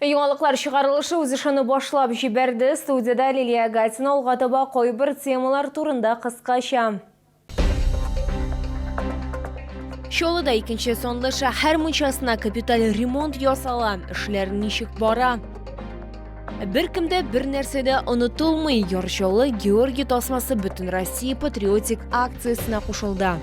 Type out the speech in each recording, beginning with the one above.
Яңалыклар чыгарылышы үз ишini башлап җибәрде. Студияда Лилия Гатина алга таба кайбер темалар турында кыскача. Чолыда икенче сонлы шәһәр мунчасына капиталь ремонт ясала. Эшләр ничек бара? Беркемдә бер нәрсәдә онытылмый. Ярчылы Георгий тасмасы бөтен Россия патриотик акциясына кушылды.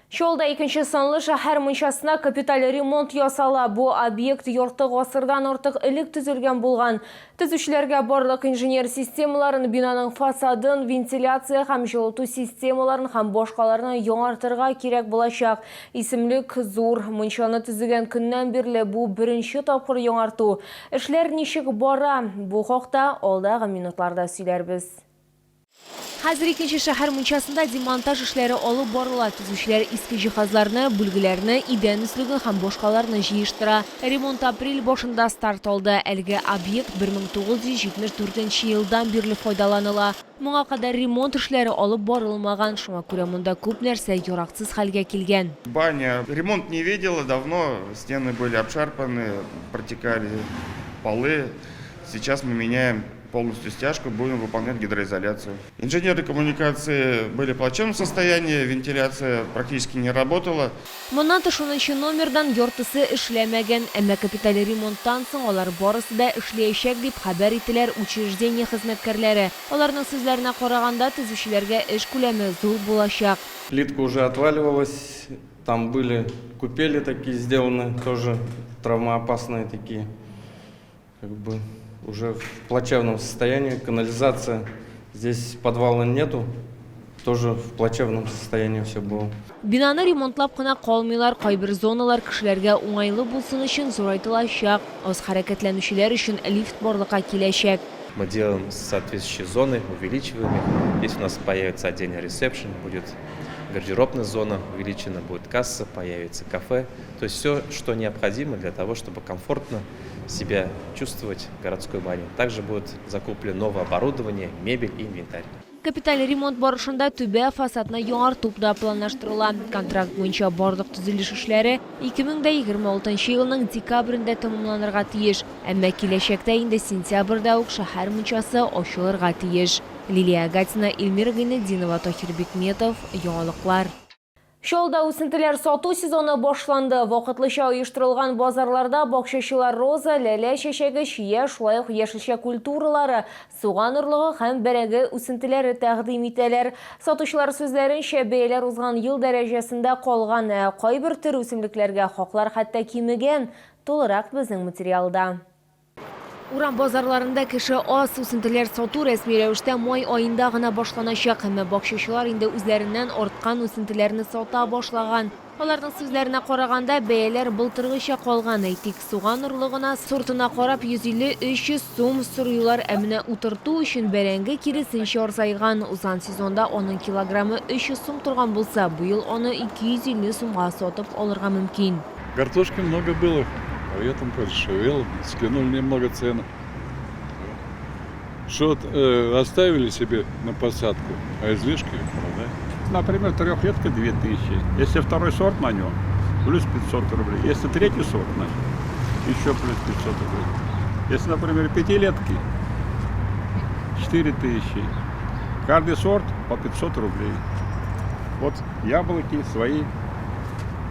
Чолда икенче санлы шәһәр мунчасына капиталь ремонт ясала. Бу объект ярты гасырдан артык элек төзелгән булган. Төзүчеләргә барлык инженер системаларын, бинаның фасадын, вентиляция һәм җылыту системаларын һәм башкаларны яңартырга кирәк булачак. Исемлек зур. Мунчаны төзегән көннән бирле бу беренче тапкыр яңарту. Эшләр ничек бара? Бу хакта алдагы минутларда сөйләрбез. Хәзер икенче шәһәр мунчасында демонтаж эшләре алып барыла. Төзүчеләр иске җиһазларны, бүлгеләрне, идән өслеген һәм башкаларны җыештыра. Ремонт апрель башында старт алды. Әлеге объект 1974 елдан бирле файдаланыла. Моңа кадәр ремонт эшләре алып барылмаган. Шуңа күрә монда күп нәрсә яраксыз хәлгә килгән. Баня ремонт не видела давно. Стены были обшарпаны, протекали полы. Сейчас мы меняем полностью стяжку, будем выполнять гидроизоляцию. Инженерные коммуникации были в плачевном состоянии, вентиляция практически не работала. Моннан тыш 10 номердан яртысы эшләмәгән, әмма капиталь ремонттан соң алар барысы да эшләячәк дип хәбәр иттеләр учреждение хезмәткәрләре. Аларның сүзләренә караганда төзүчеләргә эш күләме зур булачак. Плитка уже отваливалась, там были купели такие сделаны, тоже травмоопасные такие, уже в плачевном состоянии. Канализация, здесь подвала нету, тоже в плачевном состоянии все было. Бинаны ремонтлап кына калмыйлар, кайбер зоналар кешеләргә уңайлы булсын өчен зурайтылачак. Аз хәрәкәтләнүчеләр өчен лифт барлыкка киләчәк. Мы делаем соответствующие зоны, увеличиваем их. Здесь у нас появится отдельный ресепшн, будет гардеробная зона увеличена, будет касса, появится кафе. То есть все, что необходимо для того, чтобы комфортно себя чувствовать в городской бане. Также будет закуплено новое оборудование, мебель и инвентарь. Капиталь ремонт барышында түбә фасадны яңарту да планлаштырыла. Контракт буенча барлык төзелеш эшләре 2026 елның декабрендә тәмамланырга тиеш. Әмма киләчәктә инде сентябрьдә ук шәһәр мунчасы ачылырга тиеш. Лилия Гатина, Эльмира Гайнетдинова, Тохир Бекметов, Яңалыклар. Чолда үсентеләр сату сезоны башланды. Вакытлыча оештырылган базарларда бакчачылар роза, ләлә чәчәге, чия, шулай ук яшелчә культуралары, суган орлыгы һәм бәрәге үсентеләре тәкъдим итәләр. Сатучылар сүзләренчә, бәяләр узган ел дәрәҗәсендә калган, кайбер төр үсемлекләргә хаклар хәтта кимегән. Толырак безнең материалда. Урам базарларында кеше аз үсентеләр сату рәсми рәвештә май айында гына башланачак, һәм бакчачылар инде үзләреннән арткан үсентеләрне сата башлаган. Аларның сүзләренә караганда, бәяләр былтыргыча калган. Әйтик, суган орлыгына, сортына карап 150-300 сум сорыйлар, ә менә утырту өчен бәрәңге киресенчә арзайган. Узган сезонда аның килограммы 300 сум торган булса, бу ел аны 250 сумга сатып алырга мөмкин. Картошки много было. Поэтому подешевело, скинули немного цены. Что оставили себе на посадку, а излишки продать. Например, трехлетка 2000. Если второй сорт на нем, плюс 500 рублей. Если третий сорт на нем, еще плюс 500 рублей. Если, например, пятилетки, 4000. Каждый сорт по 500 рублей. Вот яблоки свои.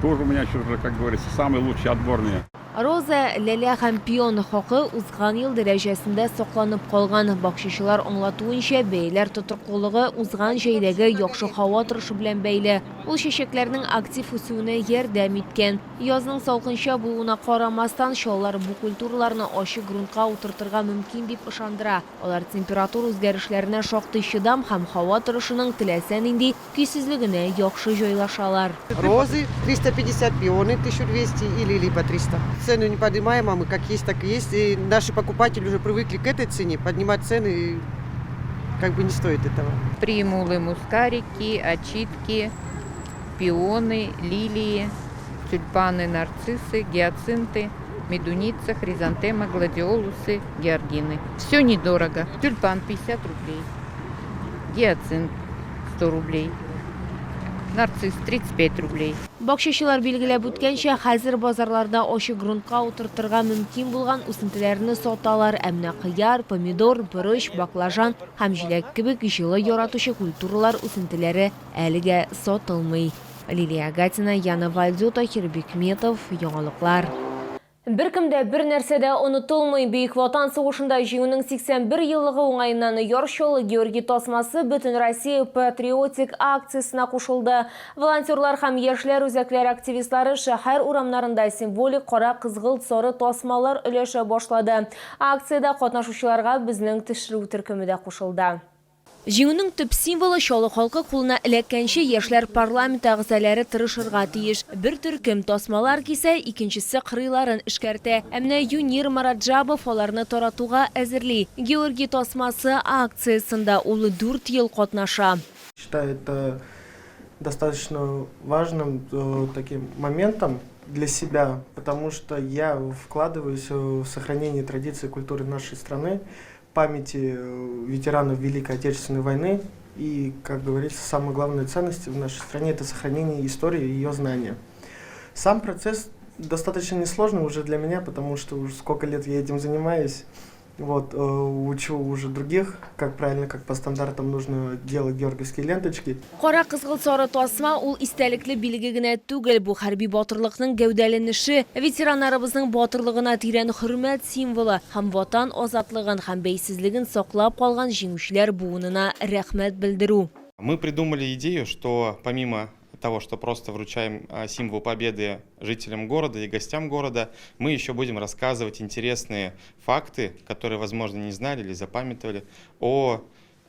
Тоже у меня еще, как говорится, самые лучшие отборные. Роза, ләлә һәм пион хакы узган ел дәрәҗәсендә сакланып калган. Бакчачылар аңлатуынча, бәяләр тотрыклылыгы узган җәйдәге яхшы һава торышы белән бәйле. Ул чәчәкләрнең актив үсүенә ярдәм иткән. Язның салкынча булуына карамастан, шаллар бу культураларны ачык грунтка утыртырга мөмкин дип ышандыра. Алар температура үзгәрешләренә шактый чыдам һәм һава торышының теләсә нинди көйсезлегенә яхшы җайлашалар. Розы 350, пионы 1200 и лилии по 300. Цену не поднимаем, а мы как есть, так и есть. И наши покупатели уже привыкли к этой цене. Поднимать цены как бы не стоит этого. Примулы, мускарики, очитки, пионы, лилии, тюльпаны, нарциссы, гиацинты, медуница, хризантема, гладиолусы, георгины. Все недорого. Тюльпан 50 рублей, гиацинт 100 рублей. Нарцисс 35 рублей. Бакчачылар белгиләп үткәнчә, хәзер базарларда ошы грунтка утыртырга мөмкин булган үсентеләрне саталар. Әмма кыяр, помидор, борыч, баклажан һәм җиләк кебек җылы яратучы культуралар үсентеләре әлегә сатылмый. Лилия Гатина, Яна Вальдюта, Хирбекметов, Яңалыклар. Беркемдә бер нәрсәдә онытылмый. Бөек Ватан сугышында җиңүнең 81 еллыгы уңаеннан Яршол Георгий тасмасы Бөтен Россия патриотик акциясына кушылды. Волонтерлар һәм яшьләр үзәкләре активистлары шәһәр урамнарында символик кара кызгылт сары тасмалар өләшә башлады. Акциядә катнашучыларга безнең төшерү төркеме дә кушылды. Җиңүнең төп символы Чаллы халкы кулына эләккәнче яшьләр парламент әгъзалары тырышырга тиеш. Бер төркем тасмалар кисә, икенчесе кырыйларын эшкәртә. Әмма Юнир Мараджабов аларны таратуга әзерли. Георгий тасмасы акциясында ул 4 ел катнаша. Считаю это достаточно важным таким моментом для себя, потому что я вкладываюсь в сохранение традиций и культуры нашей страны, памяти ветеранов Великой Отечественной войны. И, как говорится, самая главная ценность в нашей стране – это сохранение истории и ее знания. Сам процесс достаточно несложный уже для меня, потому что уже сколько лет я этим занимаюсь. Вот, учу уже других, как правильно, как по стандартам нужно делать георгиевские ленточки. Кара кызгылт сары тасма ул истәлекле билге генә түгел, бу хәрби батырлыкның гәүдәләнеше, ветераннарыбызның батырлыгына тирән хөрмәт символы һәм ватан азатлыгын һәм бәйсезлеген саклап калган җиңүчеләр буынына рәхмәт белдерү. Мы придумали идею, что помимо того, что просто вручаем символ победы жителям города и гостям города, мы еще будем рассказывать интересные факты, которые, возможно, не знали или запамятовали, о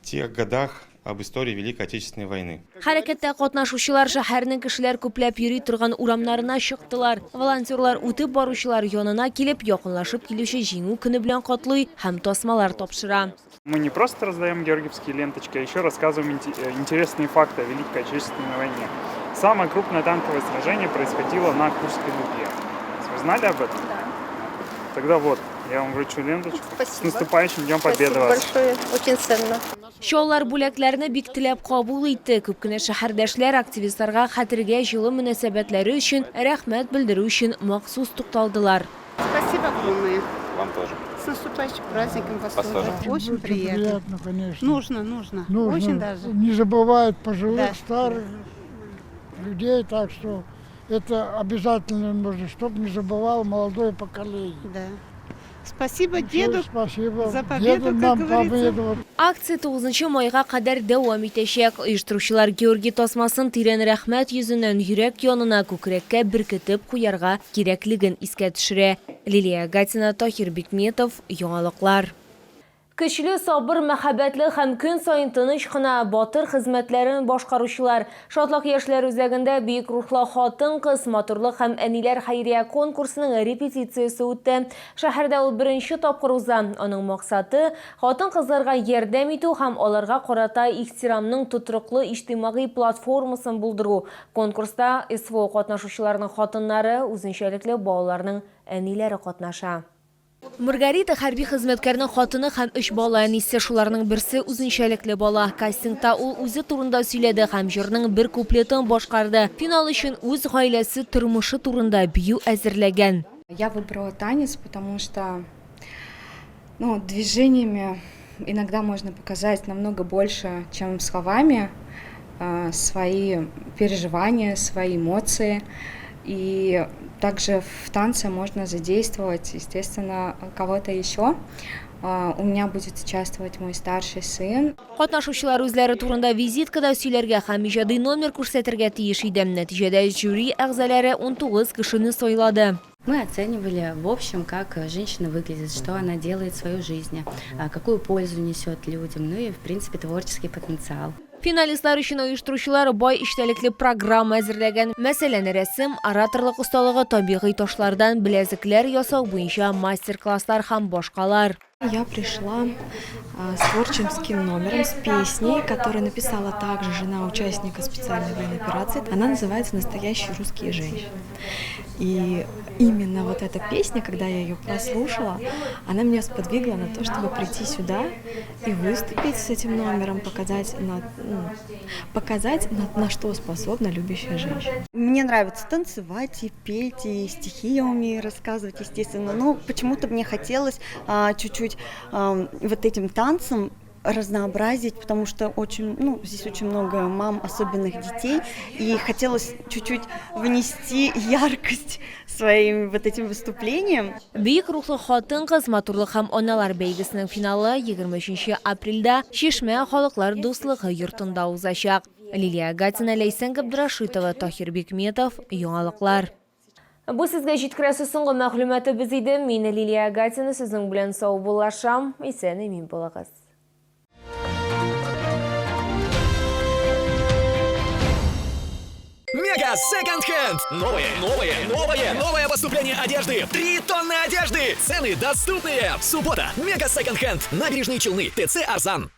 тех годах, об истории Великой Отечественной войны. Хәрәкәттә катнашучылар шәһәрнең кешеләр күпләп йөри торган урамнарына чыктылар. Волонтерлар үтеп баручылар янына килеп, якынлашып килүче җиңү көне белән котлый һәм тасмалар тапшыра. Мы не просто раздаем георгиевские ленточки, а еще рассказываем интересные факты о Великой Отечественной войне. Самое крупное танковое сражение происходило на Курской дуге. Вы знали об этом? Да. Тогда вот, я вам вручу ленточку. Спасибо. С наступающим днем Победы Спасибо вас. большое, очень ценно. Шаулар бүләкләрне бик теләп кабул итте. Күп кенә шәһәрдәшләр активистларга хәтергә җылы мөнәсәбәтләре өчен рәхмәт белдерү өчен махсус тукталдылар. Спасибо огромное. Вам тоже. С наступающим праздником вас Вас тоже. тоже. Очень приятно. Конечно. Нужно. Очень даже. Не забывают пожилых, Да. старых людей, так что это обязательно нужно, чтобы не забывало молодое поколение. Да. Спасибо деду Спасибо. за победу, Деду как нам говорится. победу. Акция 9 майга кадәр дәвам итәчәк. Оештыручылар Георгий тасмасын тирән рәхмәт йөзеннән йөрәк янына күкрәккә беркетеп куярга кирәклеген искә төшерә. Лилия Гатина, Хирбекметов, Яңалыклар. Көчле, сабыр, мәхәббәтле һәм көн сайын тыныч кына батыр хезмәтләрен башкаручылар Шатлык яшьләр үзәгендә бөек рухлы хатын-кыз матурлык һәм әниләр хәйрия конкурсының репетициясе үтте. Шәһәрдә ул беренче тапкыр уза. Аның максаты хатын-кызларга ярдәм итү һәм аларга карата ихтирамның тотрыклы иҗтимагый платформасын булдыру. Конкурста СВО катнашучыларның хатыннары, үзенчәлекле балаларның әниләре катнаша. Маргарита хәрби хезмәткәрнең хатыны һәм 3 бала әнисе, шуларның берсе үзенчәлекле бала. Кастингта ул үзе турында сөйләде һәм җырның бер куплетын башкарды. Финал өчен үз гаиләсе тормышы турында бию әзерләгән. Я выбрала танец, потому что движениями иногда можно показать намного больше, чем словами, свои переживания, свои эмоции. И также в танце можно задействовать, естественно, кого-то еще. У меня будет участвовать мой старший сын. Катнашучылар үзләре турында визиткада сөйләргә һәм иҗади номер күрсәтергә тиеш иде. Нәтиҗәдә жюри әгъзалары 19 кешене сайлады. Мы оценивали в общем, как женщина выглядит, что она делает в своей жизни, какую пользу несет людям, и, в принципе, творческий потенциал. Финалистлар өчен оештыручылар бай эчтәлекле программа әзерләгән. Мәсәлән, рәсем, ораторлык осталыгы, табигый ташлардан беләзекләр ясау буенча мастер-класслар һәм башкалар. Я пришла с творческим номером, с песней, которую написала также жена участника специальной военной операции. Она называется «Настоящие русские женщины». И именно вот эта песня, когда я ее прослушала, она меня сподвигла на то, чтобы прийти сюда и выступить с этим номером, показать, на что способна любящая женщина. Мне нравится танцевать и петь, и стихи я умею рассказывать, естественно. Но почему-то мне хотелось чуть-чуть вот этим танцем разнообразить, потому что здесь очень много мам, особенных детей, и хотелось чуть-чуть внести яркость своим вот этим выступлением. Бейік рухлы хатын-кыз матурлык һәм аналар бәйгесенең финалы 23 апрельдә Чишмә халыклар дуслыгы йортында узачак. Лилия Гатина, Ләйсән Габдрашитова, Тахир Бикметов, Яңалыклар. Бу сезгә җиткерәсе соңгы мәгълүматыбыз иде. Мин Лилия Гатина, сезнең белән сау булашам. Исән имин булыгыз. Мега Second Hand. Новое поступление одежды. 3 тонны одежды. Цены доступные. Суббота. Мега Second Hand. Набережные Челны. ТЦ Арзан.